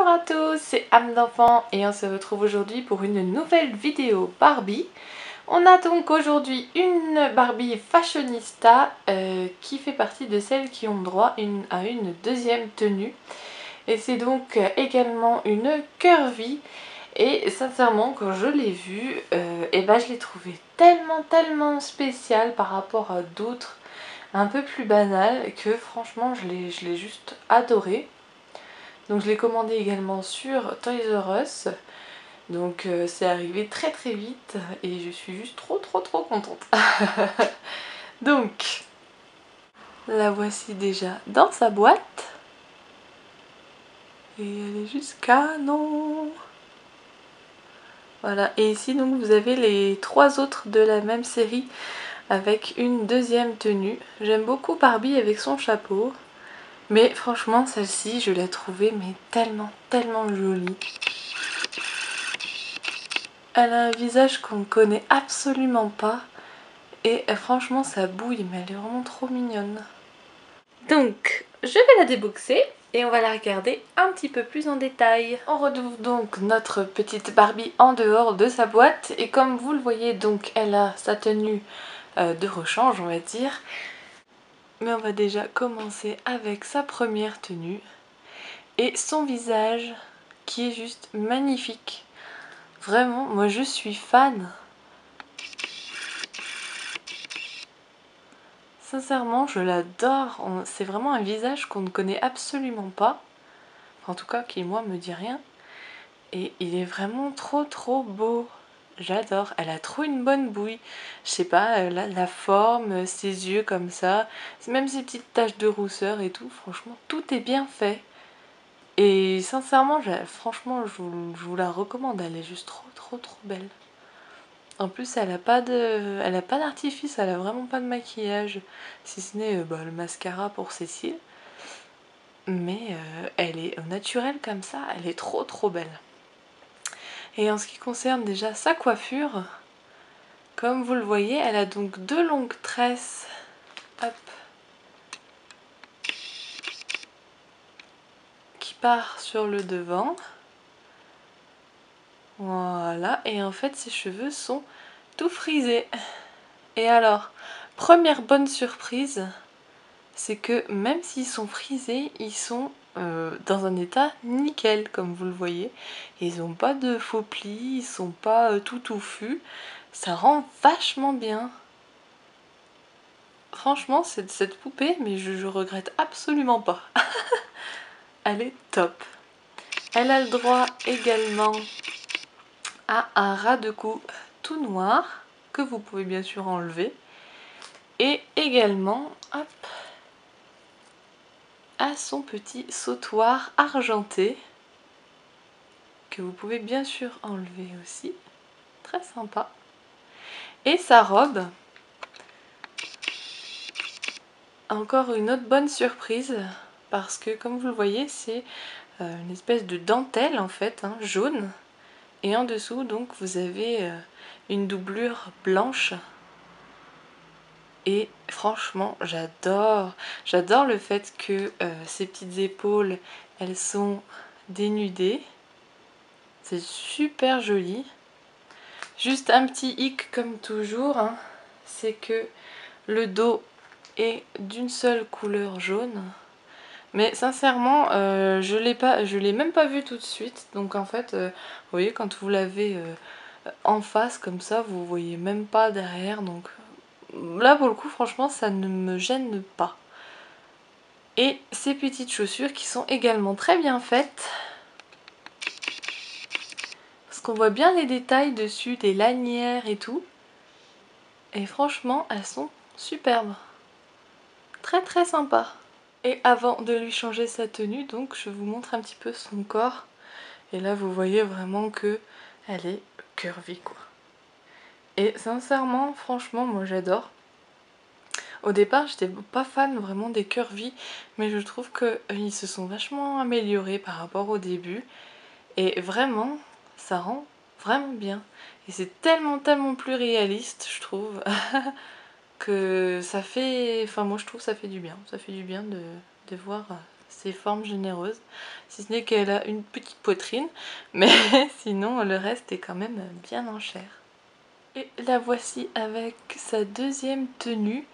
Bonjour à tous, c'est âme d'enfant et on se retrouve aujourd'hui pour une nouvelle vidéo Barbie. On a donc aujourd'hui une Barbie fashionista qui fait partie de celles qui ont droit à une deuxième tenue. Et c'est donc également une curvy. Et sincèrement, quand je l'ai vue, je l'ai trouvée tellement spéciale par rapport à d'autres un peu plus banales que franchement je l'ai juste adorée. Donc je l'ai commandé également sur Toys R Us. Donc c'est arrivé très vite et je suis juste trop contente. Donc la voici déjà dans sa boîte. Et elle est juste canon. Voilà, et ici donc vous avez les trois autres de la même série avec une deuxième tenue. J'aime beaucoup Barbie avec son chapeau. Mais franchement celle-ci je l'ai trouvée mais tellement jolie. Elle a un visage qu'on ne connaît absolument pas et franchement ça bouille mais elle est vraiment trop mignonne. Donc je vais la déboxer et on va la regarder un petit peu plus en détail. On retrouve donc notre petite Barbie en dehors de sa boîte et comme vous le voyez donc elle a sa tenue de rechange on va dire. Mais on va déjà commencer avec sa première tenue et son visage qui est juste magnifique. Vraiment, moi je suis fan. Sincèrement, je l'adore. C'est vraiment un visage qu'on ne connaît absolument pas. En tout cas, qui moi me dit rien. Et il est vraiment trop beau. J'adore. Elle a trop une bonne bouille. Je sais pas, la forme, ses yeux comme ça. Même ses petites taches de rousseur et tout. Franchement, tout est bien fait. Et sincèrement, franchement, je vous la recommande. Elle est juste trop belle. En plus, elle a pas d'artifice, elle a vraiment pas de maquillage, si ce n'est le mascara pour ses cils. Mais elle est naturelle comme ça, elle est trop belle. Et en ce qui concerne déjà sa coiffure, comme vous le voyez, elle a donc deux longues tresses, hop, qui part sur le devant. Voilà, et en fait ses cheveux sont tout frisés. Et alors, première bonne surprise, c'est que même s'ils sont frisés, ils sont dans un état nickel, comme vous le voyez. Ils n'ont pas de faux plis, ils sont pas tout touffus. Ça rend vachement bien. Franchement, cette poupée, mais je regrette absolument pas. Elle est top. Elle a le droit également à un ras de cou tout noir, que vous pouvez bien sûr enlever. Et également, hop, à son petit sautoir argenté que vous pouvez bien sûr enlever aussi, très sympa. Et sa robe, encore une autre bonne surprise parce que comme vous le voyez c'est une espèce de dentelle en fait, hein, jaune, et en dessous donc vous avez une doublure blanche. Et franchement j'adore le fait que ces petites épaules elles sont dénudées, c'est super joli. Juste un petit hic comme toujours, hein, c'est que le dos est d'une seule couleur jaune. Mais sincèrement, je l'ai même pas vu tout de suite. Donc en fait, vous voyez, quand vous l'avez en face comme ça, vous voyez même pas derrière. Donc là, pour le coup, franchement, ça ne me gêne pas. Et ces petites chaussures qui sont également très bien faites. Parce qu'on voit bien les détails dessus, des lanières et tout. Et franchement, elles sont superbes. Très sympa. Et avant de lui changer sa tenue, donc je vous montre un petit peu son corps. Et là, vous voyez vraiment que elle est curvy, quoi. Et sincèrement, franchement, moi j'adore. Au départ, j'étais pas fan vraiment des curvy, mais je trouve qu'ils se sont vachement améliorés par rapport au début. Et vraiment, ça rend vraiment bien. Et c'est tellement plus réaliste, je trouve, que ça fait... Enfin, moi je trouve que ça fait du bien. Ça fait du bien de voir ses formes généreuses. Si ce n'est qu'elle a une petite poitrine, mais sinon le reste est quand même bien en chair. Et la voici avec sa deuxième tenue,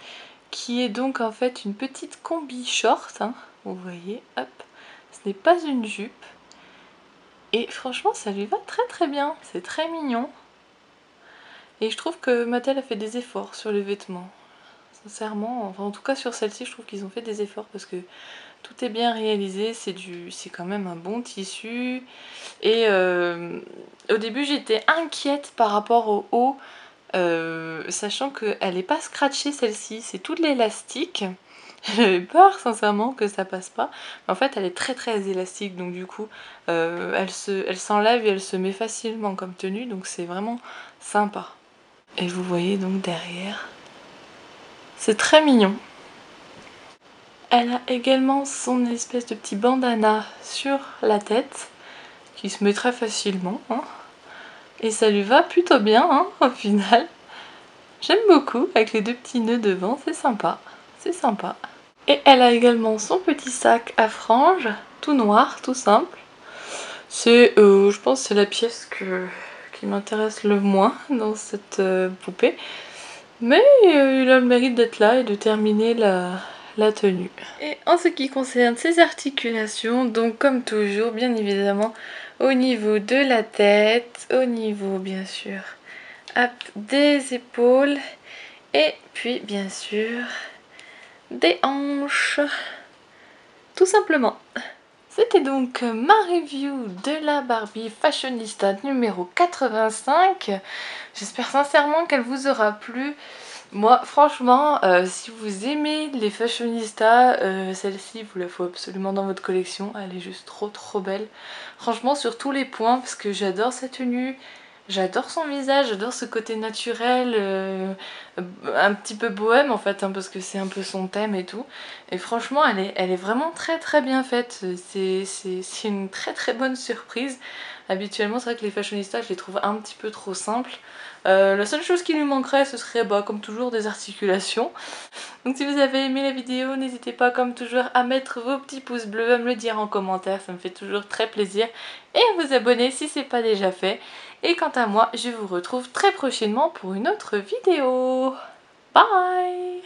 qui est donc en fait une petite combi short, hein, vous voyez, hop, ce n'est pas une jupe. Et franchement ça lui va très très bien, c'est très mignon. Et je trouve que Mattel a fait des efforts sur les vêtements. Sincèrement, enfin en tout cas sur celle-ci je trouve qu'ils ont fait des efforts parce que tout est bien réalisé, c'est quand même un bon tissu. Et au début j'étais inquiète par rapport au haut, sachant qu'elle n'est pas scratchée celle-ci, c'est tout de l'élastique. J'avais peur sincèrement que ça passe pas. Mais en fait elle est très très élastique, donc du coup elle s'enlève et elle se met facilement comme tenue, donc c'est vraiment sympa. Et vous voyez donc derrière, c'est très mignon. Elle a également son espèce de petit bandana sur la tête qui se met très facilement, hein. Et ça lui va plutôt bien, hein, au final. J'aime beaucoup avec les deux petits nœuds devant, c'est sympa, c'est sympa. Et elle a également son petit sac à franges, tout noir, tout simple. C'est, je pense, c'est la pièce qui m'intéresse le moins dans cette poupée. Mais il a le mérite d'être là et de terminer la tenue. Et en ce qui concerne ses articulations, donc comme toujours, bien évidemment, au niveau de la tête, au niveau bien sûr hop, des épaules et puis bien sûr des hanches, tout simplement. C'était donc ma review de la Barbie Fashionista numéro 85. J'espère sincèrement qu'elle vous aura plu. Moi franchement si vous aimez les fashionistas, celle-ci vous la faut absolument dans votre collection, elle est juste trop belle. Franchement sur tous les points, parce que j'adore sa tenue, j'adore son visage, j'adore ce côté naturel, un petit peu bohème en fait, hein, parce que c'est un peu son thème et tout. Et franchement elle est vraiment très bien faite, c'est une très bonne surprise. Habituellement c'est vrai que les fashionistas je les trouve un petit peu trop simples. La seule chose qui lui manquerait ce serait comme toujours des articulations. Donc si vous avez aimé la vidéo, n'hésitez pas comme toujours à mettre vos petits pouces bleus, à me le dire en commentaire, ça me fait toujours très plaisir. Et à vous abonner si ce n'est pas déjà fait. Et quant à moi, je vous retrouve très prochainement pour une autre vidéo. Bye!